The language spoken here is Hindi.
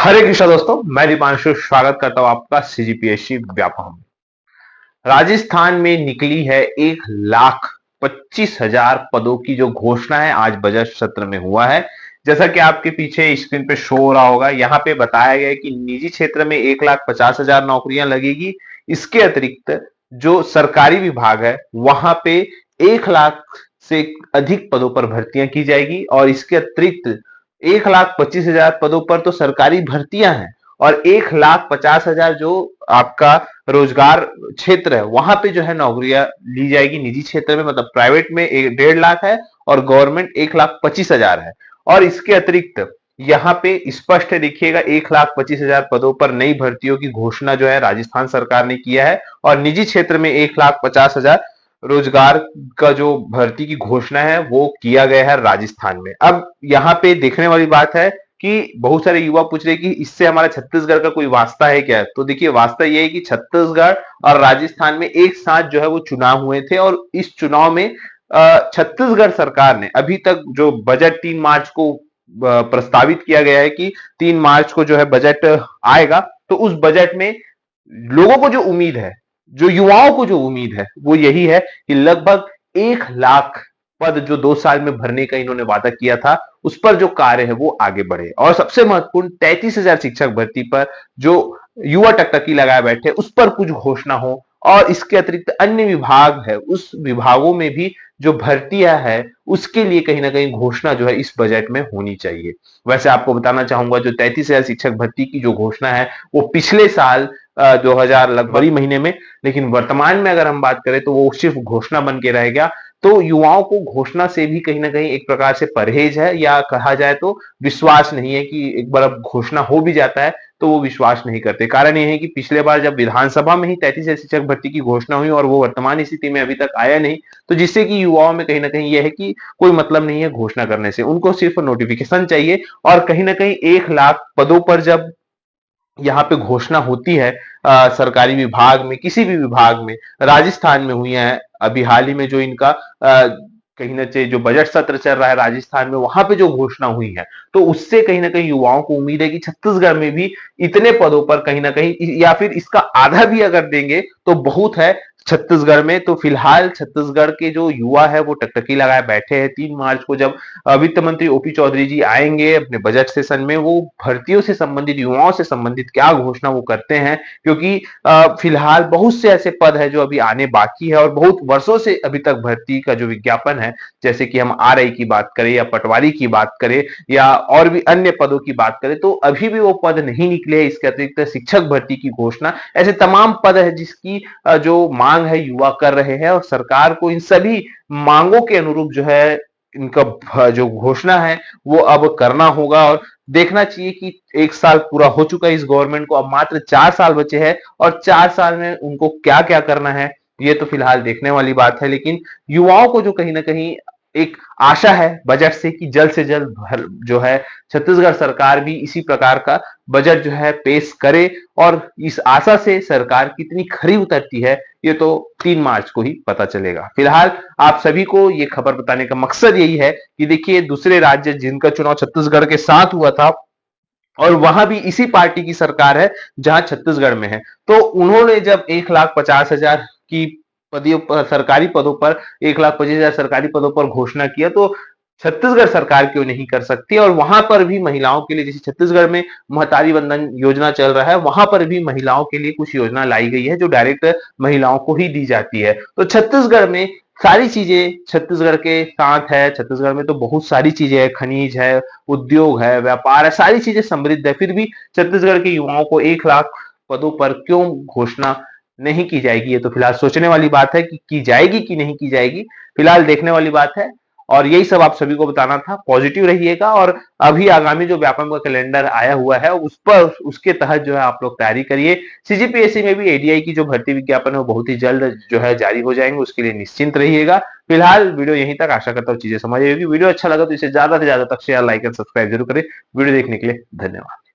हरे कृष्णा दोस्तों, मैं दीपांशु स्वागत करता हूं आपका सीजीपीएससी व्यापम में। राजस्थान में निकली है 1,25,000 पदों की जो घोषणा है, आज बजट सत्र में हुआ है। जैसा कि आपके पीछे स्क्रीन पे शो हो रहा होगा, यहाँ पे बताया गया है कि निजी क्षेत्र में 1,50,000 नौकरियां लगेगी। इसके अतिरिक्त जो सरकारी विभाग है वहां पे 1 लाख से अधिक पदों पर भर्तियां की जाएगी और इसके अतिरिक्त 1,25,000 पदों पर तो सरकारी भर्तियां हैं और 1,50,000 जो आपका रोजगार क्षेत्र है वहां पे जो है नौकरियां ली जाएगी निजी क्षेत्र में, मतलब प्राइवेट में 1.5 लाख है और गवर्नमेंट 1,25,000 है। और इसके अतिरिक्त यहाँ पे स्पष्ट है, देखिएगा, 1,25,000 पदों पर नई भर्तियों की घोषणा जो है राजस्थान सरकार ने किया है और निजी क्षेत्र में 1,50,000 रोजगार का जो भर्ती की घोषणा है वो किया गया है राजस्थान में। अब यहाँ पे देखने वाली बात है कि बहुत सारे युवा पूछ रहे कि इससे हमारा छत्तीसगढ़ का कोई वास्ता है क्या? तो देखिए, वास्ता यह है कि छत्तीसगढ़ और राजस्थान में एक साथ जो है वो चुनाव हुए थे और इस चुनाव में छत्तीसगढ़ सरकार ने अभी तक जो बजट 3 मार्च को प्रस्तावित किया गया है कि 3 मार्च को जो है बजट आएगा, तो उस बजट में लोगों को जो उम्मीद है, जो युवाओं को जो उम्मीद है वो यही है कि लगभग 1 लाख पद जो 2 साल में भरने का इन्होंने वादा किया था उस पर जो कार्य है वो आगे बढ़े और सबसे महत्वपूर्ण 33,000 शिक्षक भर्ती पर जो युवा टकटकी लगाए बैठे उस पर कुछ घोषणा हो और इसके अतिरिक्त अन्य विभाग है उस विभागों में भी जो भर्तियां है उसके लिए कहीं ना कहीं घोषणा जो है इस बजट में होनी चाहिए। वैसे आपको बताना चाहूंगा, जो 33,000 शिक्षक भर्ती की जो घोषणा है वो पिछले साल 2000 लगभग महीने में, लेकिन वर्तमान में अगर हम बात करें तो वो सिर्फ घोषणा बन के रह गया। तो युवाओं को घोषणा से भी कहीं ना कहीं एक प्रकार से परहेज है या कहा जाए तो विश्वास नहीं है कि एक बार अब घोषणा हो भी जाता है तो वो विश्वास नहीं करते। कारण यह है कि पिछले बार जब विधानसभा में ही 33 शिक्षक भर्ती की घोषणा हुई और वो वर्तमान स्थिति में अभी तक आया नहीं, तो जिससे कि युवाओं में कहीं ना कहीं यह है कि कोई मतलब नहीं है घोषणा करने से, उनको सिर्फ नोटिफिकेशन चाहिए। और कहीं ना कहीं 1 लाख पदों पर जब यहाँ पे घोषणा होती है सरकारी विभाग में, किसी भी विभाग में, राजस्थान में हुई है अभी हाल ही में जो इनका कहीं ना कहीं जो बजट सत्र चल रहा है राजस्थान में, वहां पे जो घोषणा हुई है तो उससे कहीं ना कहीं युवाओं को उम्मीद है कि छत्तीसगढ़ में भी इतने पदों पर कहीं ना कहीं या फिर इसका आधा भी अगर देंगे तो बहुत है छत्तीसगढ़ में। तो फिलहाल छत्तीसगढ़ के जो युवा है वो टकटकी लगाए बैठे हैं। 3 मार्च को जब वित्त मंत्री ओपी चौधरी जी आएंगे अपने बजट सेशन में, वो भर्तियों से संबंधित, युवाओं से संबंधित क्या घोषणा वो करते हैं, क्योंकि फिलहाल बहुत से ऐसे पद है जो अभी आने बाकी है और बहुत वर्षों से अभी तक भर्ती का जो विज्ञापन है, जैसे कि हम आरआई की बात करें या पटवारी की बात करें या और भी अन्य पदों की बात करें, तो अभी भी वो पद नहीं निकले। इसके अतिरिक्त शिक्षक भर्ती की घोषणा, ऐसे तमाम पद है जिसकी जो मांग है युवा कर रहे हैं और सरकार को इन सभी मांगों के अनुरूप जो है इनका जो घोषणा है वो अब करना होगा। और देखना चाहिए कि 1 साल पूरा हो चुका है इस गवर्नमेंट को, अब मात्र 4 साल बचे हैं और 4 साल में उनको क्या क्या करना है ये तो फिलहाल देखने वाली बात है। लेकिन युवाओं को जो कहीं ना कहीं एक आशा है बजट से कि जल्द से जल्द जो है छत्तीसगढ़ सरकार भी इसी प्रकार का बजट जो है पेश करे और इस आशा से सरकार कितनी खरी उतरती है ये तो 3 मार्च को ही पता चलेगा। फिलहाल आप सभी को ये खबर बताने का मकसद यही है कि देखिए, दूसरे राज्य जिनका चुनाव छत्तीसगढ़ के साथ हुआ था और वहां भी इसी पार्टी की सरकार है जहां छत्तीसगढ़ में है, तो उन्होंने जब 1,50,000 की पदों पर, सरकारी पदों पर 1,25,000 सरकारी पदों पर घोषणा किया, तो छत्तीसगढ़ सरकार क्यों नहीं कर सकती? और वहां पर भी महिलाओं के लिए, जैसे छत्तीसगढ़ में महतारी वंदन योजना चल रहा है, वहां पर भी महिलाओं के लिए कुछ योजना लाई गई है जो डायरेक्ट महिलाओं को ही दी जाती है। तो छत्तीसगढ़ में सारी चीजें छत्तीसगढ़ के साथ है। छत्तीसगढ़ में तो बहुत सारी चीजें है, खनिज है, उद्योग है, व्यापार है, सारी चीजें समृद्ध है, फिर भी छत्तीसगढ़ के युवाओं को 1 लाख पदों पर क्यों घोषणा नहीं की जाएगी? ये तो फिलहाल सोचने वाली बात है कि की जाएगी कि नहीं की जाएगी, फिलहाल देखने वाली बात है। और यही सब आप सभी को बताना था। पॉजिटिव रहिएगा और अभी आगामी जो व्यापम का कैलेंडर आया हुआ है उस पर, उसके तहत जो है आप लोग तैयारी करिए। सीजीपीएससी में भी एडीआई की जो भर्ती विज्ञापन है वो बहुत ही जल्द जो है जारी हो जाएंगे, उसके लिए निश्चिंत रहिएगा। फिलहाल वीडियो यहीं तक, आशा करता हूँ चीजें समझ आएगी। वीडियो अच्छा लगा तो इसे ज्यादा से ज्यादा तक शेयर, लाइक एंड सब्सक्राइब जरूर करें। वीडियो देखने के लिए धन्यवाद।